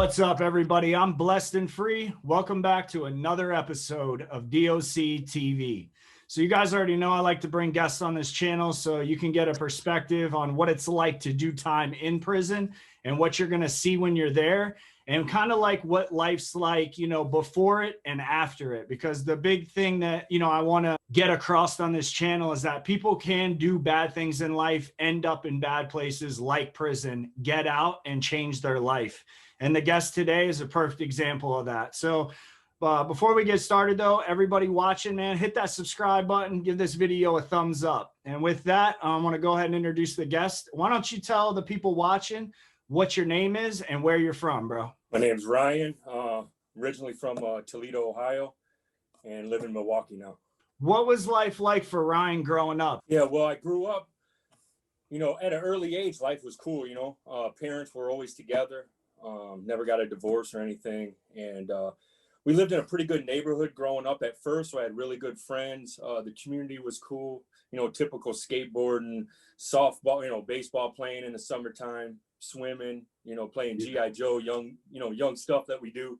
What's up, everybody? I'm Blessed and Free. Welcome back to another episode of DOC TV. So you guys already know I like to bring guests on this channel so you can get a perspective on what it's like to do time in prison and what you're going to see when you're there, and kind of like what life's like, before it and after it. Because the big thing that, I want to get across on this channel is that people can do bad things in life, end up in bad places like prison, get out and change their life. And the guest today is a perfect example of that. So before we get started, though, everybody watching, man, hit that subscribe button, give this video a thumbs up. And with that, I want to go ahead and introduce the guest. Why don't you tell the people watching what your name is and where you're from, bro? My name's Ryan, originally from Toledo, Ohio, and live in Milwaukee now. What was life like for Ryan growing up? Yeah, well, I grew up, at an early age. Life was cool, parents were always together. Never got a divorce or anything. And we lived in a pretty good neighborhood growing up at first. So I had really good friends. The community was cool, typical skateboarding, softball, baseball playing in the summertime, swimming, playing G.I. Joe, young stuff that we do,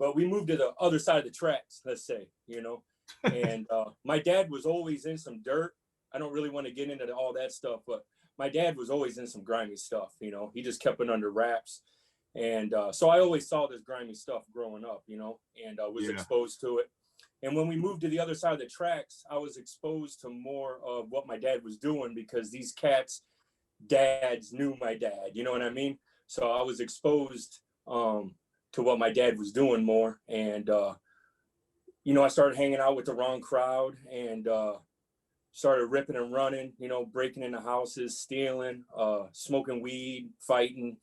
But we moved to the other side of the tracks, let's say, And my dad was always in some dirt. I don't really want to get into all that stuff, but my dad was always in some grimy stuff, he just kept it under wraps. And so I always saw this grimy stuff growing up, and I was exposed to it. And when we moved to the other side of the tracks, I was exposed to more of what my dad was doing, because these dads knew my dad, you know what I mean? So I was exposed to what my dad was doing more. And, I started hanging out with the wrong crowd and started ripping and running, breaking into houses, stealing, smoking weed, fighting,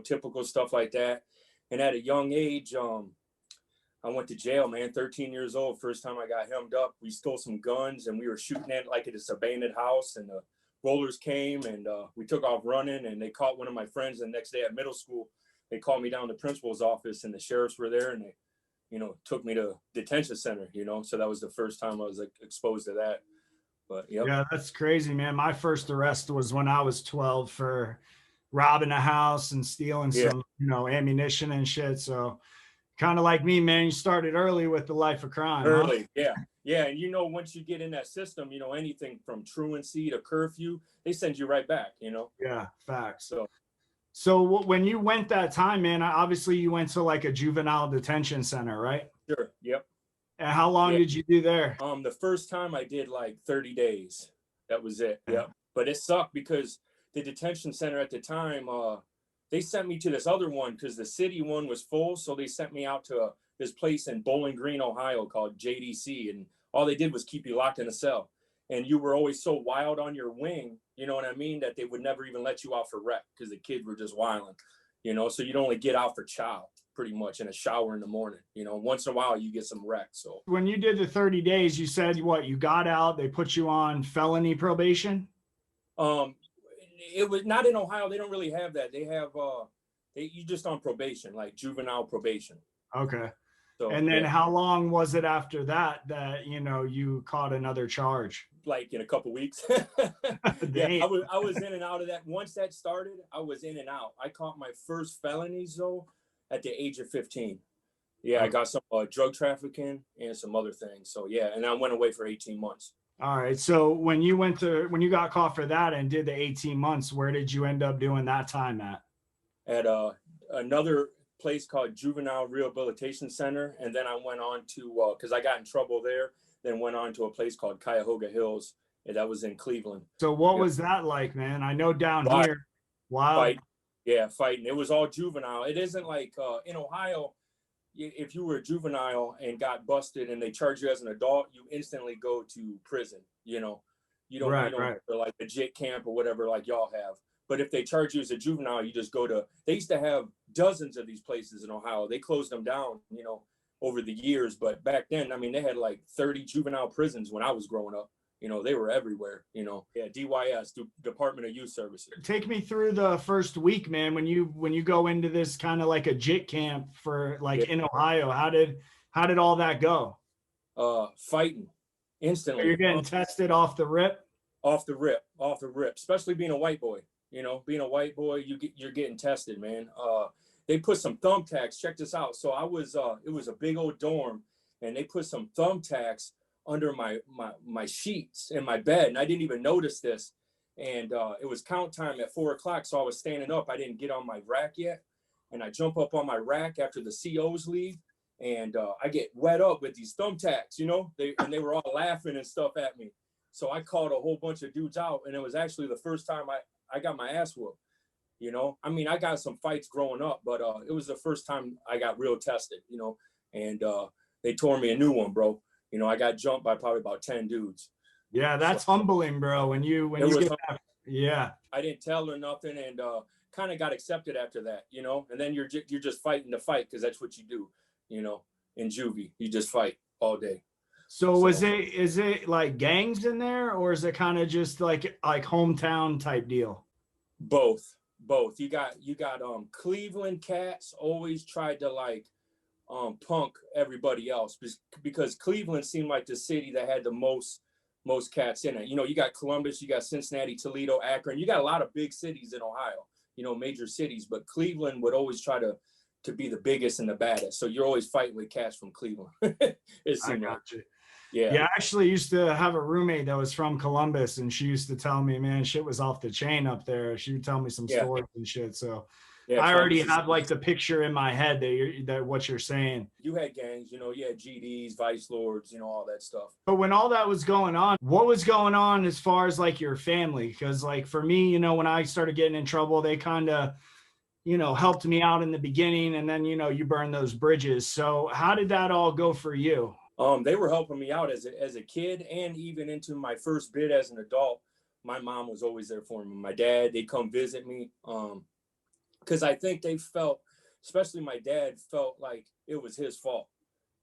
typical stuff like that. And at a young age, I went to jail, man, 13 years old. First time I got hemmed up, we stole some guns and we were shooting at like at this abandoned house, and the rollers came and we took off running, and they caught one of my friends. The next day at middle school, they called me down to the principal's office, and the sheriffs were there, and they, took me to detention center, so that was the first time I was like exposed to that. But yeah, that's crazy, man. My first arrest was when I was 12 for robbing a house and stealing some, ammunition and shit. So kind of like me, man, you started early with the life of crime. Early, huh? Yeah. And once you get in that system, anything from truancy to curfew, they send you right back, Yeah, facts. So when you went that time, man, obviously you went to like a juvenile detention center, right? Sure. Yep. And how long did you do there? The first time I did like 30 days. That was it. Yeah. But it sucked because the detention center at the time, they sent me to this other one because the city one was full. So they sent me out to this place in Bowling Green, Ohio called JDC. And all they did was keep you locked in a cell. And you were always so wild on your wing, you know what I mean, that they would never even let you out for rec because the kids were just wilding, so you'd only get out for chow pretty much in a shower in the morning. Once in a while you get some rec. So when you did the 30 days, you said you got out, they put you on felony probation? It was not in Ohio. They don't really have that. They have you just on probation, like juvenile probation. Okay. So, and then how long was it after that you caught another charge? Like in a couple weeks. Yeah, I was in and out of that. Once that started, I was in and out. I caught my first felonies though at the age of 15. Yeah, I got some drug trafficking and some other things. So yeah, and I went away for 18 months. All right. So when you got caught for that and did the 18 months, where did you end up doing that time at? At another place called Juvenile Rehabilitation Center. And then I went on to, because I got in trouble there, then went on to a place called Cuyahoga Hills. And that was in Cleveland. So what was that like, man? I know down here. Wow. Fighting. It was all juvenile. It isn't like in Ohio, if you were a juvenile and got busted and they charge you as an adult, you instantly go to prison. You don't for like a JIT camp or whatever like y'all have. But if they charge you as a juvenile, you just go to, they used to have dozens of these places in Ohio. They closed them down, over the years. But back then, I mean, they had like 30 juvenile prisons when I was growing up. They were everywhere, Yeah, DYS, Department of Youth Services. Take me through the first week, man, when you go into this kind of like a JIT camp for like in Ohio. How did all that go? Fighting instantly. So you're getting tested off the rip? Off the rip, especially being a white boy. Being a white boy, you're getting tested, man. they put some thumbtacks. Check this out. So I was, it was a big old dorm, and they put some thumbtacks under my sheets in my bed, and I didn't even notice this. And it was count time at 4 o'clock, so I was standing up. I didn't get on my rack yet, and I jump up on my rack after the COs leave, and I get wet up with these thumbtacks, you know. They were all laughing and stuff at me. So I called a whole bunch of dudes out, and it was actually the first time I got my ass whooped. You know, I mean, I got some fights growing up, but it was the first time I got real tested, you know, and they tore me a new one, bro. You know, I got jumped by probably about 10 dudes. Yeah, that's so humbling, bro. When you get that, yeah. I didn't tell her nothing, and kind of got accepted after that, you know. And then you're just fighting to fight, because that's what you do, you know. In juvie, you just fight all day. So is it like gangs in there, or is it kind of just like hometown type deal? Both. You got Cleveland cats always tried to like punk everybody else, because Cleveland seemed like the city that had the most cats in it. You know, you got Columbus, you got Cincinnati, Toledo, Akron. You got a lot of big cities in Ohio, you know, major cities, but Cleveland would always try to be the biggest and the baddest. So you're always fighting with cats from Cleveland. It seemed like. Yeah, I actually used to have a roommate that was from Columbus, and she used to tell me, man, shit was off the chain up there. She would tell me some stories and shit. So I already have like the picture in my head that what you're saying. You had gangs, you know, you had GDs, vice lords, you know, all that stuff. But when all that was going on, what was going on as far as like your family? Because like for me, you know, when I started getting in trouble, they kind of, you know, helped me out in the beginning, and then, you know, you burn those bridges. So how did that all go for you? They were helping me out as a kid, and even into my first bit as an adult. My mom was always there for me. My dad, they'd come visit me. Because I think they felt, especially my dad, felt like it was his fault.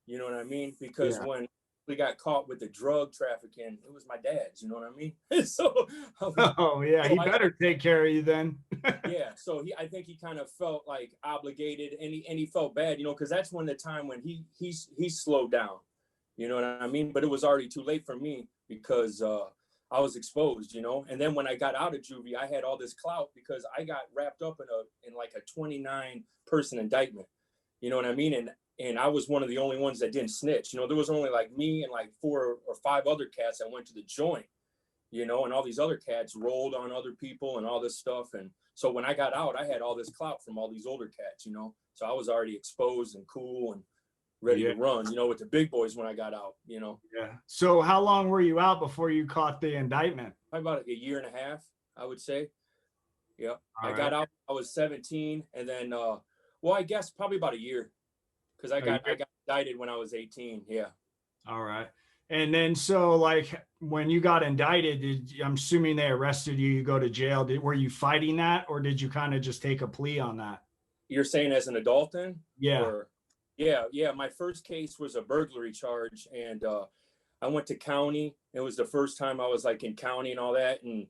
You know what I mean? Because when we got caught with the drug trafficking, it was my dad's, you know what I mean? So he better take care of you then. Yeah, so I think he kind of felt like obligated, and he felt bad, you know, because that's when the time when he slowed down. You know what I mean? But it was already too late for me, because I was exposed, you know. And then when I got out of juvie, I had all this clout because I got wrapped up in like a 29 person indictment. You know what I mean? And I was one of the only ones that didn't snitch. You know, there was only like me and like 4 or 5 other cats that went to the joint, you know, and all these other cats rolled on other people and all this stuff. And so when I got out, I had all this clout from all these older cats, you know. So I was already exposed and cool and ready to run, you know, with the big boys when I got out, you know. Yeah. So how long were you out before you caught the indictment? Probably about a year and a half, I would say. Yeah. I got out, I was 17, and then well, I guess probably about a year, because I got indicted when I was 18. Yeah. All right. And then so like when you got indicted, I'm assuming they arrested you, you go to jail. Were you fighting that, or did you kind of just take a plea on that? You're saying as an adult then? Yeah. Yeah. My first case was a burglary charge, and I went to county. It was the first time I was like in county and all that, and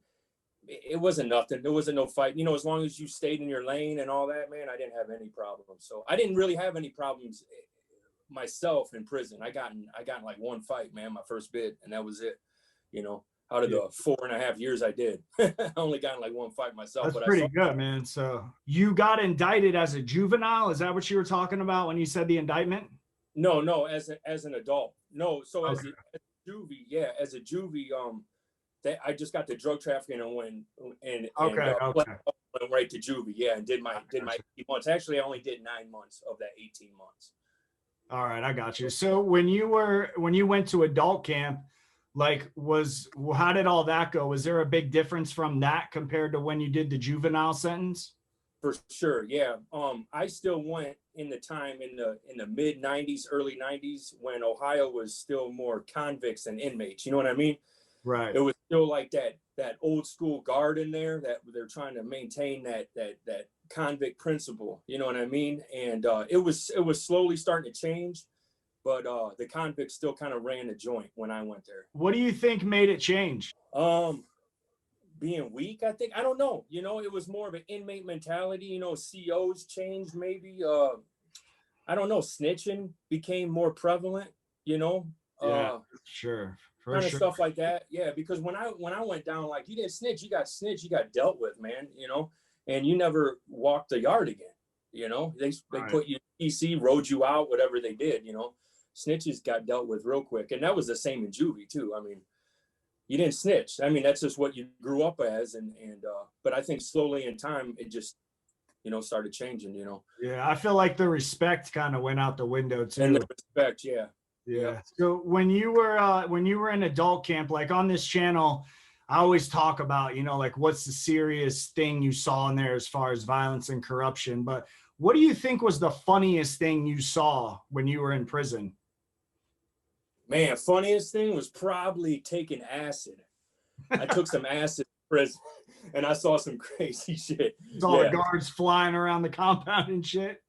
it wasn't nothing. There wasn't no fight. You know, as long as you stayed in your lane and all that, man, I didn't have any problems. So I didn't really have any problems myself in prison. I got in like one fight, man, my first bid, and that was it. You know, out of the 4.5 years I did, I only got in like one fight myself. That's pretty good, man. So you got indicted as a juvenile? Is that what you were talking about when you said the indictment? No, as an adult. No, so as a juvie, as a juvie, I just got the drug trafficking and went right to juvie, and did my 18 months. Actually, I only did 9 months of that 18 months. All right, I got you. So when you went to adult camp, like how did all that go? Was there a big difference from that compared to when you did the juvenile sentence? For sure, yeah. I still went in the time in the mid 90s, early 90s, when Ohio was still more convicts than inmates. You know what I mean? Right. It was still like that old school guard in there that they're trying to maintain that convict principle. You know what I mean? And it was slowly starting to change, but the convicts still kind of ran the joint when I went there. What do you think made it change? Being weak, I think. I don't know. You know, it was more of an inmate mentality. You know, COs changed maybe. I don't know. Snitching became more prevalent. You know. Sure. Kind of stuff like that. Yeah, because when I went down, like, you didn't snitch, you got dealt with, man. You know, and you never walked the yard again. You know, they Right. put you in PC, rode you out, whatever they did. You know, snitches got dealt with real quick, and that was the same in juvie too. I mean, you didn't snitch. I mean, that's just what you grew up as, and but I think slowly in time it just, you know, started changing. You know, Yeah, I feel like the respect kind of went out the window and too. the respect, yeah. Yeah. So when you were in adult camp, like on this channel, I always talk about, you know, like what's the serious thing you saw in there as far as violence and corruption. But what do you think was the funniest thing you saw when you were in prison? Man, funniest thing was probably taking acid. I took some acid in prison, and I saw some crazy shit. All the guards flying around the compound and shit.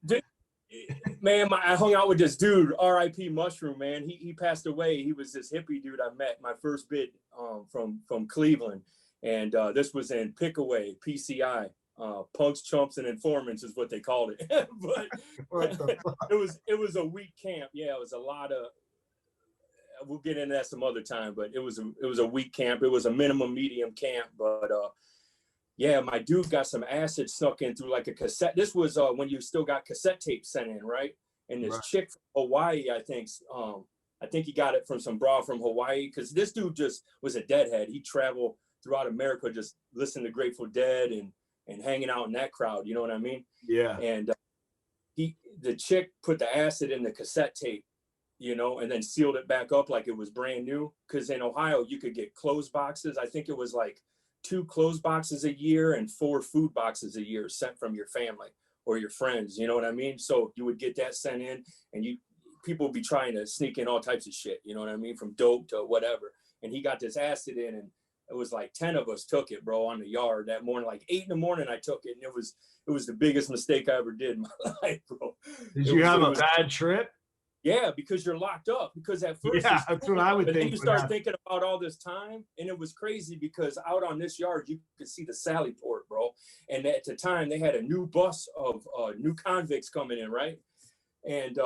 Man, I hung out with this dude, R.I.P. Mushroom, man. He passed away. He was this hippie dude I met my first bid from Cleveland. And this was in Pickaway, PCI. Punks, Chumps, and Informants is what they called it. But it was a week camp. Yeah, it was a lot of, we'll get into that some other time, but it was a week camp. It was a minimum medium camp, but yeah, my dude got some acid snuck in through like a cassette. This was when you still got cassette tapes sent in, right? And this chick from Hawaii, I think he got it from some bra from Hawaii, because this dude just was a deadhead. He traveled throughout America, just listening to Grateful Dead and hanging out in that crowd. You know what I mean? Yeah. And the chick put the acid in the cassette tape, you know, and then sealed it back up like it was brand new. Because in Ohio, you could get clothes boxes. I think it was like 2 clothes boxes a year and 4 food boxes a year sent from your family or your friends. You know what I mean? So you would get that sent in, and people would be trying to sneak in all types of shit. You know what I mean? From dope to whatever. And he got this acid in, and it was like 10 of us took it, bro, on the yard that morning. Like 8 in the morning, I took it, and it was the biggest mistake I ever did in my life, bro. Did you have a bad trip? Yeah, because you're locked up. Because at first, yeah, that's what I would think. Then you start thinking about all this time, and it was crazy because out on this yard you could see the Sally Port, bro. And at the time they had a new bus of new convicts coming in, right? And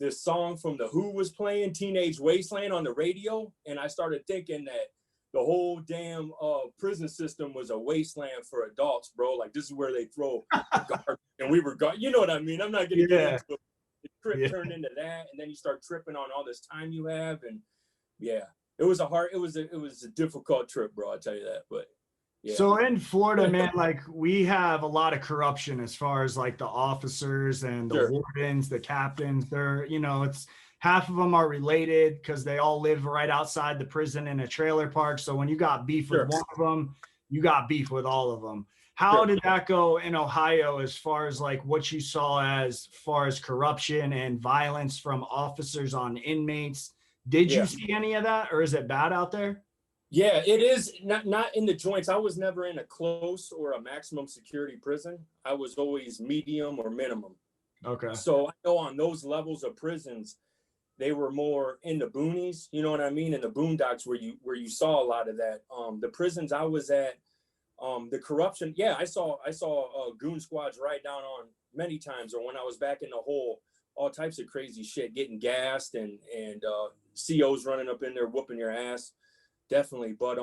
this song from the Who was playing, Teenage Wasteland, on the radio, and I started thinking that the whole damn prison system was a wasteland for adults, bro. Like this is where they throw garbage, and we were, you know what I mean? I'm not gonna get into it. The trip turned into that, and then you start tripping on all this time you have, and it was a difficult trip, bro. I'll tell you that. But yeah. So in Florida, man, like we have a lot of corruption as far as like the officers and the wardens, the captains. They're, you know, it's half of them are related because they all live right outside the prison in a trailer park. So when you got beef with one of them, you got beef with all of them. How did that go in Ohio as far as like what you saw as far as corruption and violence from officers on inmates? Did you see any of that, or is it bad out there? Yeah, it is not in the joints. I was never in a close or a maximum security prison. I was always medium or minimum. Okay. So I know on those levels of prisons, they were more in the boonies, you know what I mean? In the boondocks where you saw a lot of that. The prisons I was at, the corruption, I saw goon squads right down on many times, or when I was back in the hole, all types of crazy shit, getting gassed and COs running up in there whooping your ass. Definitely. But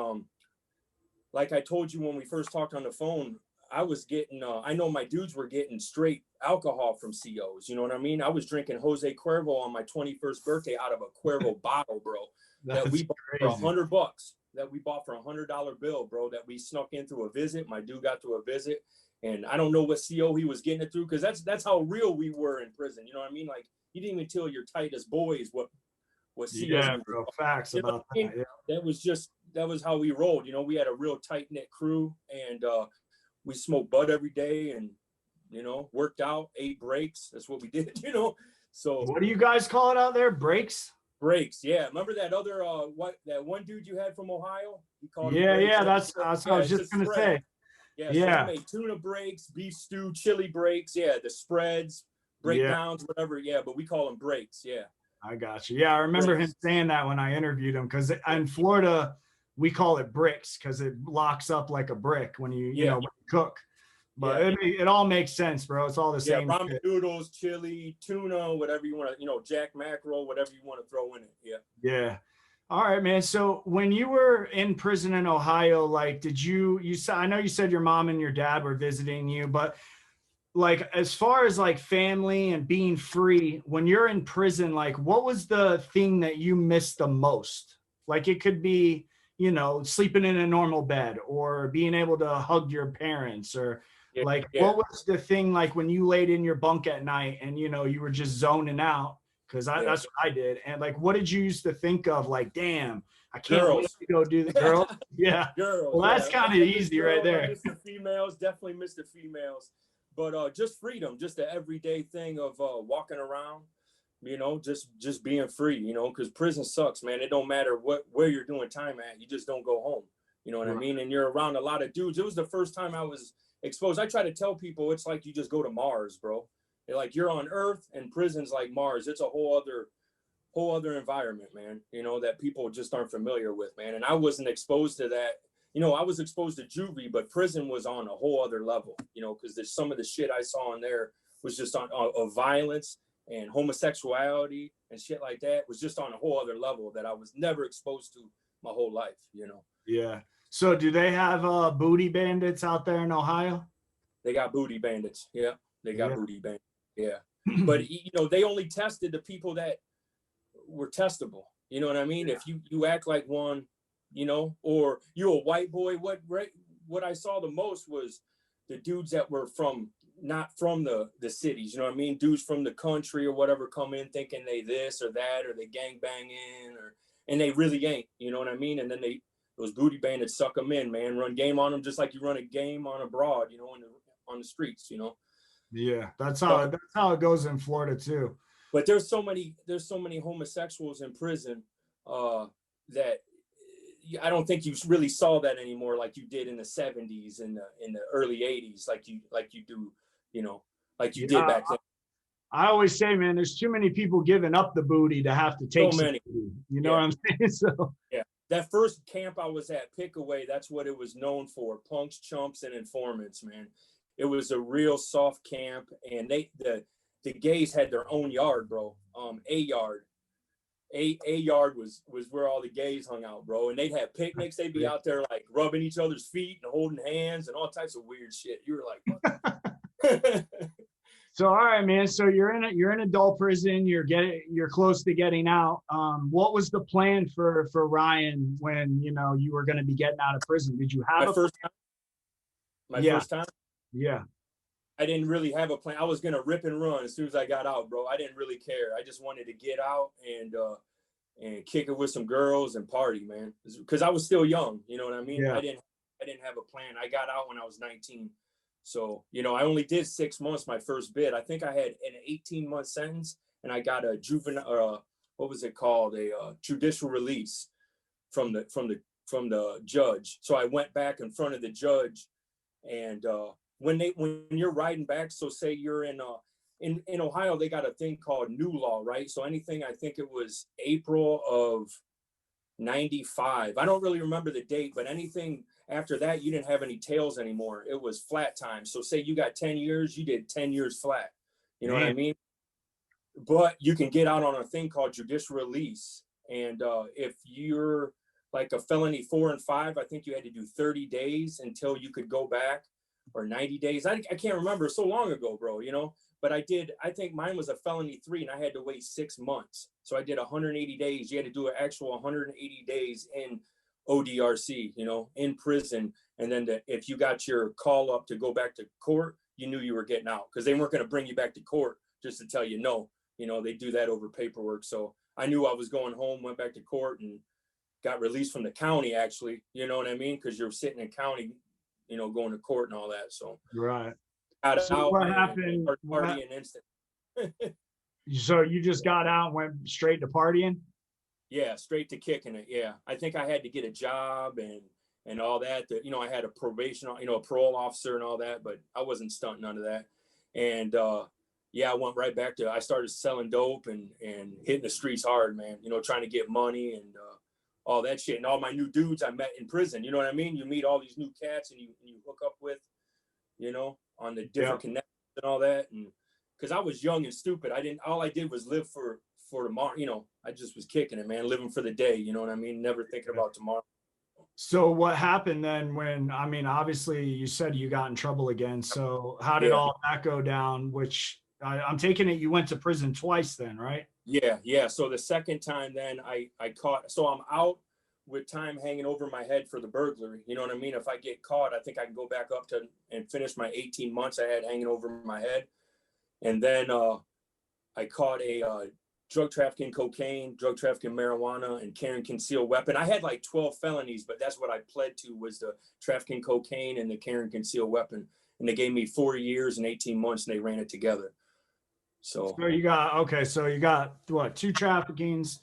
like I told you when we first talked on the phone, I was getting I know my dudes were getting straight alcohol from COs, you know what I mean? I was drinking Jose Cuervo on my 21st birthday out of a Cuervo bottle, bro. That we bought for $100. That we bought for $100 bill, bro, that we snuck in through a visit. My dude got through a visit, and I don't know what CO he was getting it through, because that's how real we were in prison. You know what I mean? Like, you didn't even tell your tightest boys what CO bro, facts about that. Yeah. That was how we rolled. You know, we had a real tight-knit crew, and we smoked bud every day, and you know, worked out, ate breaks. That's what we did, you know. So what do you guys call it out there? Breaks? Breaks, yeah. Remember that other that one dude you had from Ohio? He called that's what I was just gonna say. Yeah, so we made tuna breaks, beef stew, chili breaks, the spreads, breakdowns, whatever. Yeah, but we call them breaks. Yeah. I got you. Yeah, I remember him saying that when I interviewed him, because in Florida we call it bricks because it locks up like a brick when you know when you cook. But it all makes sense, bro. It's all the same. Yeah, ramen noodles, chili, tuna, whatever you want to, you know, jack mackerel, whatever you want to throw in it. Yeah. Yeah. All right, man. So when you were in prison in Ohio, like, did you said, I know you said your mom and your dad were visiting you, but like as far as like family and being free, when you're in prison, like what was the thing that you missed the most? Like it could be, you know, sleeping in a normal bed or being able to hug your parents, or Yeah, like yeah, what was the thing like when you laid in your bunk at night and you know you were just zoning out? Because yeah. that's what I did. And like what did you used to think of, like, damn, I can't wait Girls. to go do the girl? Yeah. Girls, Well, yeah. that's kind of I miss easy right girls. I there. miss the females. Definitely miss the females. But just freedom, just the everyday thing of walking around. You know, just being free. You know, because prison sucks, man. It don't matter where you're doing time at. You just don't go home. You know what I Right. mean? And you're around a lot of dudes. It was the first time I was exposed. I try to tell people it's like you just go to Mars, bro. Like you're on Earth and prison's like Mars. It's a whole other environment, man, you know, that people just aren't familiar with, man. And I wasn't exposed to that. You know, I was exposed to juvie, but prison was on a whole other level, you know, because there's some of the shit I saw in there was just on of violence and homosexuality and shit like that was just on a whole other level that I was never exposed to my whole life, you know. Yeah. So do they have booty bandits out there in Ohio? They got booty bandits. Yeah. They got Yeah. booty bandits. Yeah. But, you know, they only tested the people that were testable. You know what I mean? Yeah. If you act like one, you know, or you a white boy, what I saw the most was the dudes that were from not from the cities, you know what I mean? Dudes from the country or whatever come in thinking they this or that, or they gang banging, or and they really ain't, you know what I mean? And then those booty bandits suck them in, man, run game on them just like you run a game on a broad, you know, on the streets, you know. Yeah, But that's how it goes in Florida too. but there's so many homosexuals in prison that I don't think you really saw that anymore like you did in the 70s and in the early 80s like you do, you know, like you did Yeah, back then. I always say, man, there's too many people giving up the booty to have to So take some many. booty. You know Yeah, what I'm saying? So yeah. That first camp I was at, Pickaway, that's what it was known for: punks, chumps, and informants, man. It was a real soft camp, and the gays had their own yard, bro. A yard. A yard was where all the gays hung out, bro. And they'd have picnics. They'd be out there like rubbing each other's feet and holding hands and all types of weird shit. You were like, what? so all right, man. So you're in adult prison. You're close to getting out. What was the plan for Ryan when you know you were going to be getting out of prison? Did you have my a first time. My yeah, first time. yeah, I didn't really have a plan. I was gonna rip and run as soon as I got out, bro. I didn't really care. I just wanted to get out and kick it with some girls and party, man. Because I was still young, you know what I mean? yeah? I didn't have a plan. I got out when I was 19. So, you know, I only did 6 months my first bid. I think I had an 18-month sentence and I got a juvenile what was it called? A judicial release from the judge. So I went back in front of the judge and when you're riding back, so say you're in Ohio, they got a thing called new law, right? So anything, I think it was April of 95. I don't really remember the date, but anything after that, you didn't have any tails anymore. It was flat time. So say you got 10 years, you did 10 years flat. You know what I Man, mean? But you can get out on a thing called judicial release. And if you're like a felony 4 and 5, I think you had to do 30 days until you could go back, or 90 days. I can't remember, so long ago, bro, you know. But I think mine was a felony 3 and I had to wait 6 months. So I did 180 days. You had to do an actual 180 days in ODRC, you know, in prison. And then if you got your call up to go back to court, you knew you were getting out because they weren't going to bring you back to court just to tell you no. You know, they do that over paperwork. So I knew I was going home, went back to court and got released from the county, actually. You know what I mean? Because you're sitting in county, you know, going to court and all that. So right. got So out, what man, happened? and partying instant. So you just got out and went straight to partying? Yeah, straight to kicking it. Yeah, I think I had to get a job and all that. You know, I had a probation, you know, a parole officer and all that, but I wasn't stunting none of that. And yeah, I went right back to. I started selling dope and hitting the streets hard, man. You know, trying to get money and all that shit. And all my new dudes I met in prison. You know what I mean? You meet all these new cats and you hook up with, you know, on the different connections and all that. And because I was young and stupid, all I did was live for tomorrow. You know, I just was kicking it, man, living for the day. You know what I mean? Never thinking about tomorrow. So what happened then when, I mean, obviously you said you got in trouble again. So how did Yeah. all that go down? Which I'm taking it you went to prison twice then, right? Yeah. So the second time then I caught, so I'm out with time hanging over my head for the burglary. You know what I mean? If I get caught, I think I can go back up to and finish my 18 months I had hanging over my head. And then I caught a drug trafficking cocaine, drug trafficking marijuana, and carrying concealed weapon. I had like 12 felonies, but that's what I pled to, was the trafficking cocaine and the carrying concealed weapon. And they gave me 4 years and 18 months, and they ran it together. So you got, okay, so you got what, 2 traffickings?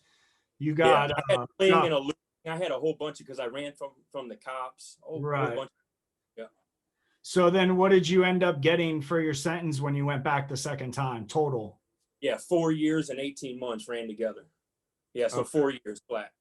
You yeah, got I had fleeing and eluding. I had a whole bunch because I ran from the cops. right. Whole bunch. Yeah. So then what did you end up getting for your sentence when you went back the second time total? Yeah, 4 years and 18 months ran together. Yeah, so Okay. 4 years flat.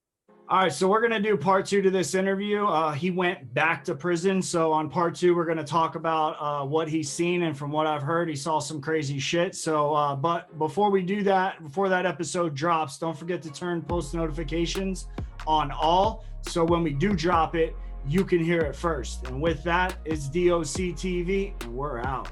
All right, so we're going to do part 2 to this interview. He went back to prison. So on part 2, we're going to talk about what he's seen. And from what I've heard, he saw some crazy shit. So, but before we do that, before that episode drops, don't forget to turn post notifications on all. So when we do drop it, you can hear it first. And with that, it's DOC TV, and we're out.